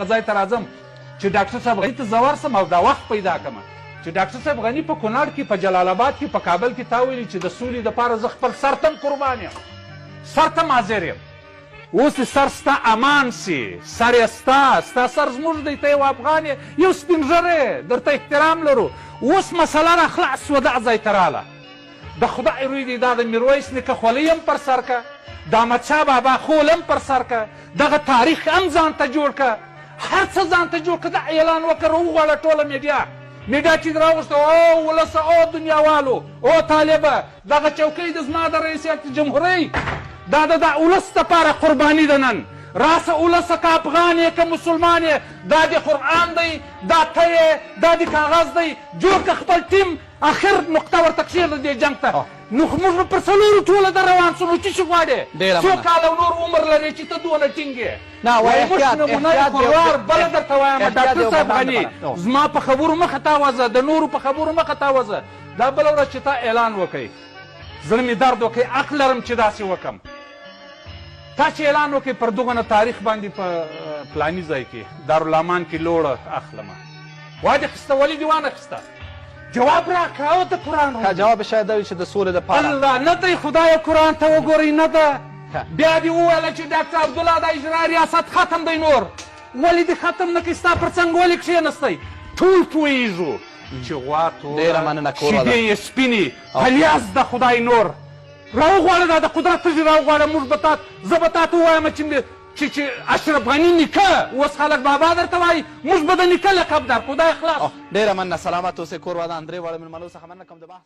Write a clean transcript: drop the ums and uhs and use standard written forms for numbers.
ځای ته راځم چې ډاکټر صاحب غني ته زه ورسم او دا وخت پیدا کړم چې ډاکټر صاحب غني په کونړ کې په جلال آباد کې په کابل کې تا ویلي چې د سولې دپاره زه خپل سر ته قربان یم سر ته حاضر یم اوس دې سر ستا امان سي سر یې ستا سر زموږ دی ته یو افغان یې یو سپین ږیری درته احترام لرو اوس مسله را خلاص شوه دغه ځای ته راله د خدای روی دی دا د میرویس نیکه خولۍ هم پر سر که د احمدشاه بابا خول هم پر سر که دغه تاریخ هم ځان ته جوړ که هر څه ځان ته جوړ که دا اعلان وکړه وغواړه ټوله میډیا چې راوغوښته او ولسه او دنیاوالو او طالبه دغه چوکۍ د زما د رئیسیت جمهورۍ دا د ولس دپاره قرباني ده نن راسه ولسه که افغان یې که مسلمان یې دا د قرآن دی دا ته یې دا د کاغذ دی جوړ که خپل ټیم اخر نقطه ورته کښېږده دې جنګ ته نو موږ په څلورو ټوله در روان سو نو څه شي غواړې څو کاله نور عمر لرې چې ته دونه ټینګ یې موږ نمونه قرار بله درته وایم ډاکټر صاحب غني زما په خبرو مخه تاوځه د نورو په خبرو مخه تاوځه دا بله ورځ چې تا اعلان وکړئ زړه مې درد وکړي حق لرم چې داسې وکړم تا چې اعلان وکړئ پر دغه تاریخ باندې په فلاني ځای کې دارالامان کې لوړه اخلمه وا دې اخیسته ولې دې وانه اخیسته جواب راکړه او د قرآن جواب شاید دا وي چې د سولې دپاره الله نه دی خدایه قرآن ته وګورئ نه ده بیا دې وویله چې ډاکټر عبدالله د اجرا ریاست ختم دی نور ولې دې ختم نه کړي ستا پر څنګ ولې کښېنستی ټول پوهېږو چې غوا توره شیدې یې سپینې پلیاز د خدای نور راوغواړه دا د قدرت تږي راوغواړه موږ به زه به تا ته ووایم چې اشرف غني نیکه اوس خلک بابا درته وایي موږ به د نیکه لقب درکړو خدای خلاص ډېره مننه سلامت اوسئ کور ودان درې واړه مېلمنو څخه مننه کوم د بحث